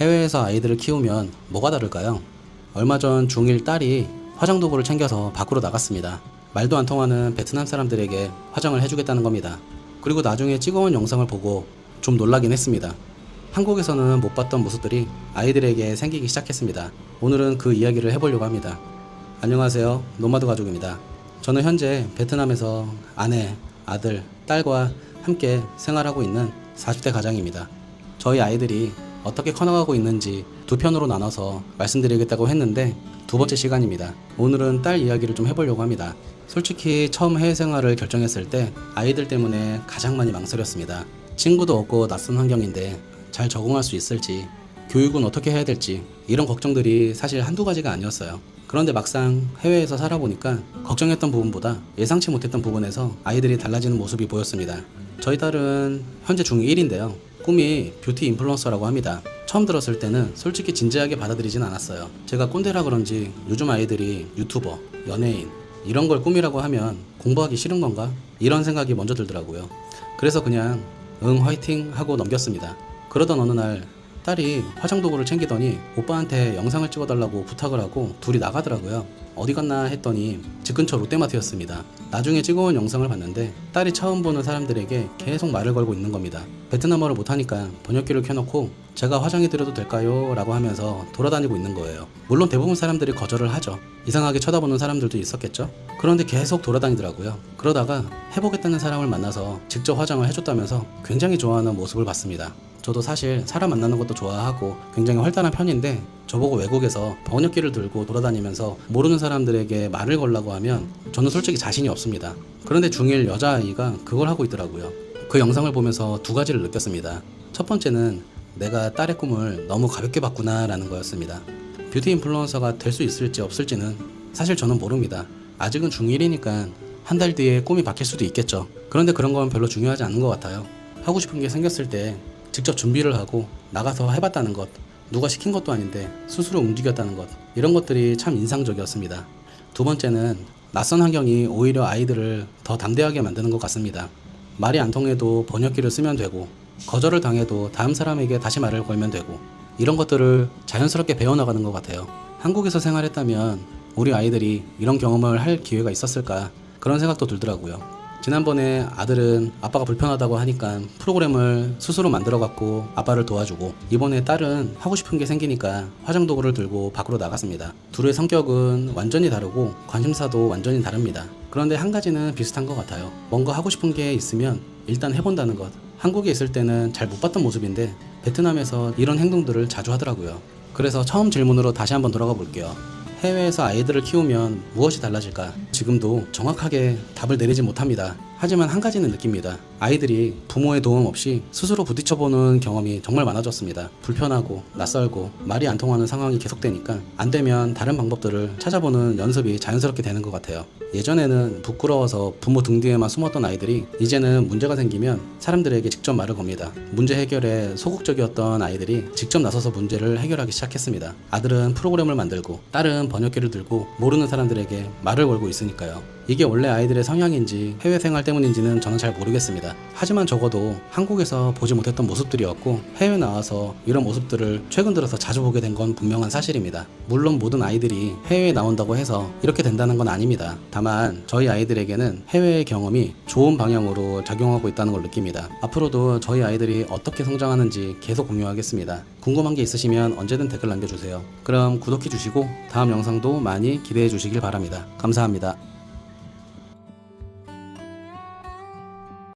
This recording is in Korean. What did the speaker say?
해외에서 아이들을 키우면 뭐가 다를까요? 얼마 전 중1 딸이 화장 도구를 챙겨서 밖으로 나갔습니다. 말도 안 통하는 베트남 사람들에게 화장을 해주겠다는 겁니다. 그리고 나중에 찍어온 영상을 보고 좀 놀라긴 했습니다. 한국에서는 못 봤던 모습들이 아이들에게 생기기 시작했습니다. 오늘은 그 이야기를 해보려고 합니다. 안녕하세요. 노마드 가족입니다. 저는 현재 베트남에서 아내, 아들, 딸과 함께 생활하고 있는 40대 가장입니다. 저희 아이들이 어떻게 커나가고 있는지 두 편으로 나눠서 말씀드리겠다고 했는데 두 번째 시간입니다. 오늘은 딸 이야기를 좀 해보려고 합니다. 솔직히 처음 해외 생활을 결정했을 때 아이들 때문에 가장 많이 망설였습니다. 친구도 없고 낯선 환경인데 잘 적응할 수 있을지, 교육은 어떻게 해야 될지 이런 걱정들이 사실 한두 가지가 아니었어요. 그런데 막상 해외에서 살아보니까 걱정했던 부분보다 예상치 못했던 부분에서 아이들이 달라지는 모습이 보였습니다. 저희 딸은 현재 중1인데요. 꿈이 뷰티 인플루언서라고 합니다. 처음 들었을 때는 솔직히 진지하게 받아들이진 않았어요. 제가 꼰대라 그런지 요즘 아이들이 유튜버, 연예인 이런 걸 꿈이라고 하면 공부하기 싫은 건가? 이런 생각이 먼저 들더라고요. 그래서 그냥 응 화이팅 하고 넘겼습니다. 그러던 어느 날 딸이 화장 도구를 챙기더니 오빠한테 영상을 찍어달라고 부탁을 하고 둘이 나가더라고요. 어디 갔나 했더니 집 근처 롯데마트였습니다. 나중에 찍어온 영상을 봤는데 딸이 처음 보는 사람들에게 계속 말을 걸고 있는 겁니다. 베트남어를 못하니까 번역기를 켜놓고 제가 화장해드려도 될까요? 라고 하면서 돌아다니고 있는 거예요. 물론 대부분 사람들이 거절을 하죠. 이상하게 쳐다보는 사람들도 있었겠죠. 그런데 계속 돌아다니더라고요. 그러다가 해보겠다는 사람을 만나서 직접 화장을 해줬다면서 굉장히 좋아하는 모습을 봤습니다. 저도 사실 사람 만나는 것도 좋아하고 굉장히 활달한 편인데 저보고 외국에서 번역기를 들고 돌아다니면서 모르는 사람들에게 말을 걸라고 하면 저는 솔직히 자신이 없습니다. 그런데 중1 여자아이가 그걸 하고 있더라고요. 그 영상을 보면서 두 가지를 느꼈습니다. 첫 번째는 내가 딸의 꿈을 너무 가볍게 봤구나 라는 거였습니다. 뷰티 인플루언서가 될 수 있을지 없을지는 사실 저는 모릅니다. 아직은 중1이니까 한 달 뒤에 꿈이 바뀔 수도 있겠죠. 그런데 그런 건 별로 중요하지 않은 것 같아요. 하고 싶은 게 생겼을 때 직접 준비를 하고 나가서 해봤다는 것, 누가 시킨 것도 아닌데 스스로 움직였다는 것, 이런 것들이 참 인상적이었습니다. 두 번째는 낯선 환경이 오히려 아이들을 더 담대하게 만드는 것 같습니다. 말이 안 통해도 번역기를 쓰면 되고 거절을 당해도 다음 사람에게 다시 말을 걸면 되고 이런 것들을 자연스럽게 배워나가는 것 같아요. 한국에서 생활했다면 우리 아이들이 이런 경험을 할 기회가 있었을까 그런 생각도 들더라고요. 지난번에 아들은 아빠가 불편하다고 하니까 프로그램을 스스로 만들어갖고 아빠를 도와주고 이번에 딸은 하고 싶은 게 생기니까 화장 도구를 들고 밖으로 나갔습니다. 둘의 성격은 완전히 다르고 관심사도 완전히 다릅니다. 그런데 한 가지는 비슷한 것 같아요. 뭔가 하고 싶은 게 있으면 일단 해본다는 것. 한국에 있을 때는 잘 못 봤던 모습인데 베트남에서 이런 행동들을 자주 하더라고요. 그래서 처음 질문으로 다시 한번 돌아가 볼게요. 해외에서 아이들을 키우면 무엇이 달라질까? 지금도 정확하게 답을 내리지 못합니다. 하지만 한 가지는 느낍니다. 아이들이 부모의 도움 없이 스스로 부딪혀보는 경험이 정말 많아졌습니다. 불편하고 낯설고 말이 안 통하는 상황이 계속되니까 안 되면 다른 방법들을 찾아보는 연습이 자연스럽게 되는 것 같아요. 예전에는 부끄러워서 부모 등 뒤에만 숨었던 아이들이 이제는 문제가 생기면 사람들에게 직접 말을 겁니다. 문제 해결에 소극적이었던 아이들이 직접 나서서 문제를 해결하기 시작했습니다. 아들은 프로그램을 만들고 딸은 번역기를 들고 모르는 사람들에게 말을 걸고 있으니까요. 이게 원래 아이들의 성향인지 해외 생활 때문인지는 저는 잘 모르겠습니다. 하지만 적어도 한국에서 보지 못했던 모습들이었고 해외 나와서 이런 모습들을 최근 들어서 자주 보게 된 건 분명한 사실입니다. 물론 모든 아이들이 해외에 나온다고 해서 이렇게 된다는 건 아닙니다. 다만 저희 아이들에게는 해외의 경험이 좋은 방향으로 작용하고 있다는 걸 느낍니다. 앞으로도 저희 아이들이 어떻게 성장하는지 계속 공유하겠습니다. 궁금한 게 있으시면 언제든 댓글 남겨주세요. 그럼 구독해 주시고 다음 영상도 많이 기대해 주시길 바랍니다. 감사합니다.